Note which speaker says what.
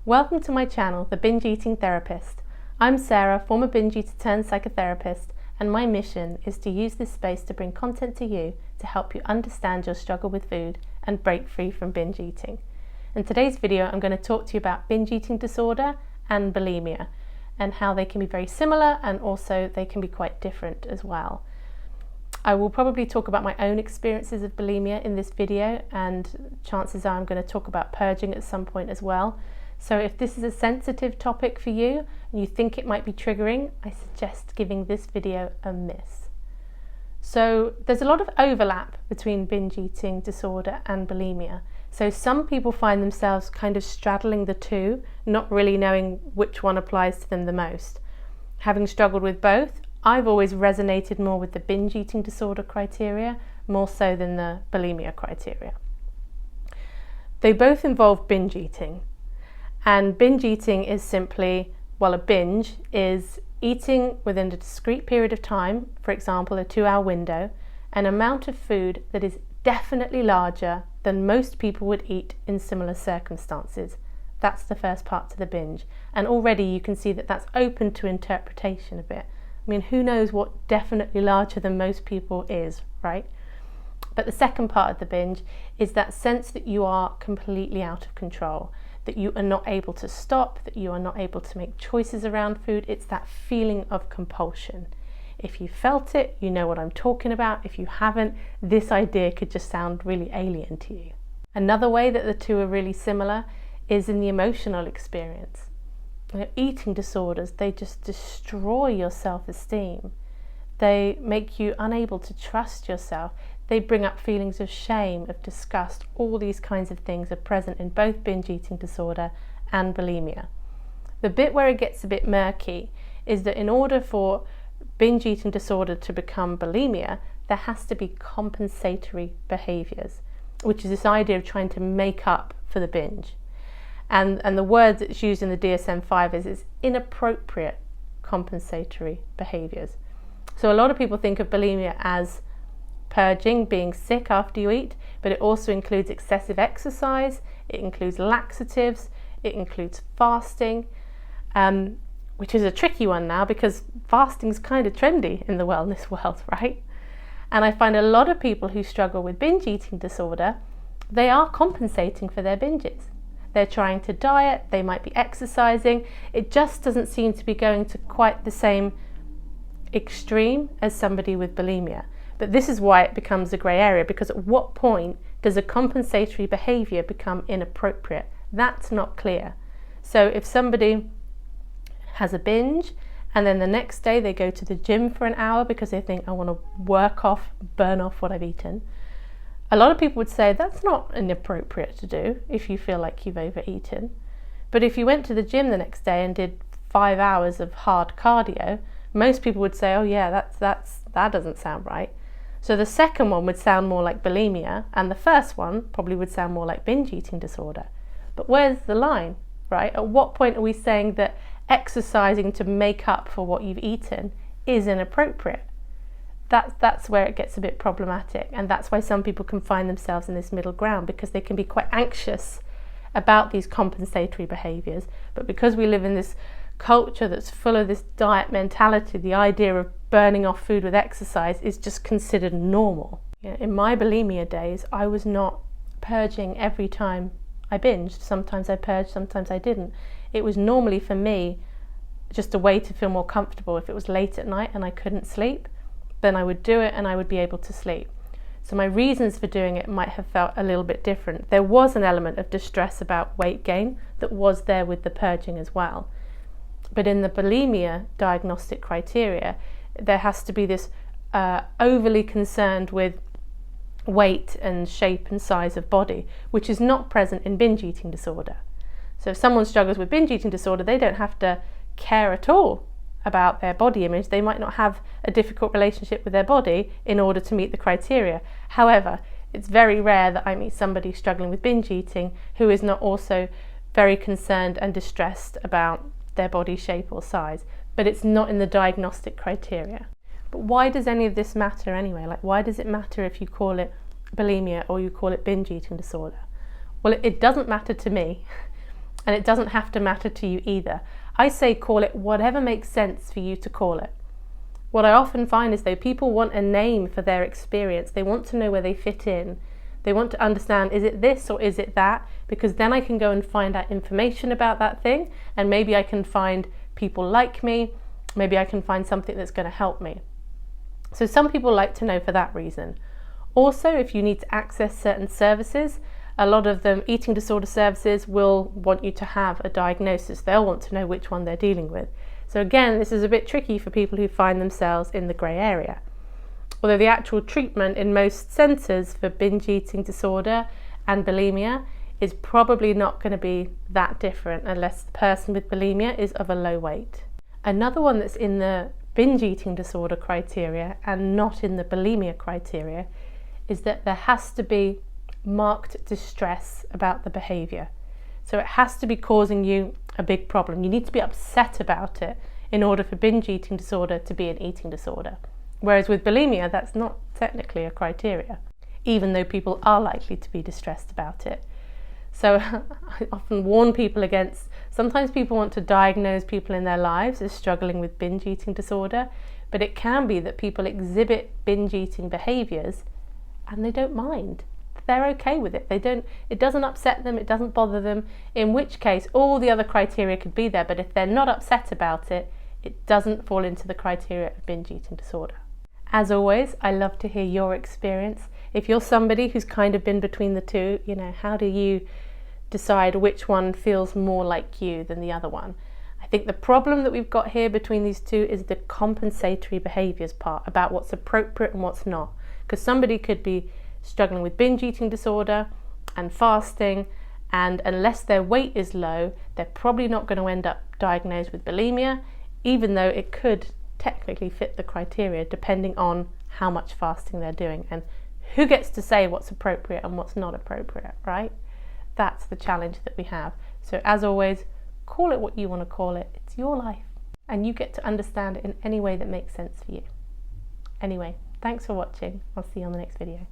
Speaker 1: Welcome to my channel, The Binge Eating Therapist. I'm Sarah, former binge eater turned psychotherapist, and my mission is to use this space to bring content to you to help you understand your struggle with food and break free from binge eating. In today's video, I'm going to talk to you about binge eating disorder and bulimia and how they can be very similar and also they can be quite different as well. I will probably talk about my own experiences of bulimia in this video, and chances are I'm going to talk about purging at some point as well. So if this is a sensitive topic for you and you think it might be triggering, I suggest giving this video a miss. So there's a lot of overlap between binge eating disorder and bulimia. So some people find themselves kind of straddling the two, not really knowing which one applies to them the most. Having struggled with both, I've always resonated more with the binge eating disorder criteria, more so than the bulimia criteria. They both involve binge eating. And binge eating is simply, well, a binge is eating within a discrete period of time, for example, a 2-hour window, an amount of food that is definitely larger than most people would eat in similar circumstances. That's the first part to the binge. And already you can see that that's open to interpretation a bit. I mean, who knows what definitely larger than most people is, right? But the second part of the binge is that sense that you are completely out of control, that you are not able to stop, that you are not able to make choices around food. It's that feeling of compulsion. If you felt it, you know what I'm talking about. If you haven't, this idea could just sound really alien to you. Another way that the two are really similar is in the emotional experience. Eating disorders, they just destroy your self-esteem. They make you unable to trust yourself. They bring up feelings of shame, of disgust. All these kinds of things are present in both binge eating disorder and bulimia. The bit where it gets a bit murky is that in order for binge eating disorder to become bulimia, there has to be compensatory behaviours, which is this idea of trying to make up for the binge. And the word that's used in the DSM-5 is inappropriate compensatory behaviours. So a lot of people think of bulimia as purging, being sick after you eat, but it also includes excessive exercise, it includes laxatives, it includes fasting, which is a tricky one now because fasting's kind of trendy in the wellness world, right? And I find a lot of people who struggle with binge eating disorder, they are compensating for their binges. They're trying to diet, they might be exercising. It just doesn't seem to be going to quite the same extreme as somebody with bulimia. But this is why it becomes a grey area, because at what point does a compensatory behaviour become inappropriate? That's not clear. So if somebody has a binge and then the next day they go to the gym for an hour because they think, I want to burn off what I've eaten, a lot of people would say that's not inappropriate to do if you feel like you've overeaten. But if you went to the gym the next day and did 5 hours of hard cardio, most people would say, oh yeah, that doesn't sound right. So the second one would sound more like bulimia, and the first one probably would sound more like binge eating disorder. But where's the line, right? At what point are we saying that exercising to make up for what you've eaten is inappropriate? That's where it gets a bit problematic, and that's why some people can find themselves in this middle ground, because they can be quite anxious about these compensatory behaviours, but because we live in this culture that's full of this diet mentality, the idea of burning off food with exercise is just considered normal. In my bulimia days, I was not purging every time I binged. Sometimes I purged, sometimes I didn't. It was normally for me just a way to feel more comfortable. If it was late at night and I couldn't sleep, then I would do it and I would be able to sleep. So my reasons for doing it might have felt a little bit different. There was an element of distress about weight gain that was there with the purging as well. But in the bulimia diagnostic criteria, there has to be this overly concerned with weight and shape and size of body, which is not present in binge eating disorder. So if someone struggles with binge eating disorder, they don't have to care at all about their body image. They might not have a difficult relationship with their body in order to meet the criteria. However, it's very rare that I meet somebody struggling with binge eating who is not also very concerned and distressed about their body shape or size, but it's not in the diagnostic criteria. But why does any of this matter anyway? Like, why does it matter if you call it bulimia or you call it binge eating disorder? Well, it doesn't matter to me. and it doesn't have to matter to you either. I say call it whatever makes sense for you to call it. What I often find is though people want a name for their experience. They want to know where they fit in. They want to understand, is it this or is it that? Because then I can go and find out information about that thing, and maybe I can find people like me, maybe I can find something that's going to help me. So some people like to know for that reason. Also, if you need to access certain services, a lot of them, eating disorder services, will want you to have a diagnosis. They'll want to know which one they're dealing with. So again, this is a bit tricky for people who find themselves in the grey area. Although the actual treatment in most centres for binge eating disorder and bulimia is probably not going to be that different unless the person with bulimia is of a low weight. Another one that's in the binge eating disorder criteria and not in the bulimia criteria is that there has to be marked distress about the behaviour. So it has to be causing you a big problem. You need to be upset about it in order for binge eating disorder to be an eating disorder. Whereas with bulimia, that's not technically a criteria, even though people are likely to be distressed about it. So I often warn people against, sometimes people want to diagnose people in their lives as struggling with binge eating disorder, but it can be that people exhibit binge eating behaviours and they don't mind. They're okay with it. It doesn't upset them, it doesn't bother them, in which case all the other criteria could be there, but if they're not upset about it, it doesn't fall into the criteria of binge eating disorder. As always, I love to hear your experience. If you're somebody who's kind of been between the two, how do you decide which one feels more like you than the other one? I think the problem that we've got here between these two is the compensatory behaviours part, about what's appropriate and what's not. Because somebody could be struggling with binge eating disorder and fasting, and unless their weight is low, they're probably not going to end up diagnosed with bulimia, even though it could technically fit the criteria depending on how much fasting they're doing, and who gets to say what's appropriate and what's not appropriate, right? That's the challenge that we have. So as always, call it what you want to call it. It's your life, and you get to understand it in any way that makes sense for you. Anyway, thanks for watching. I'll see you on the next video.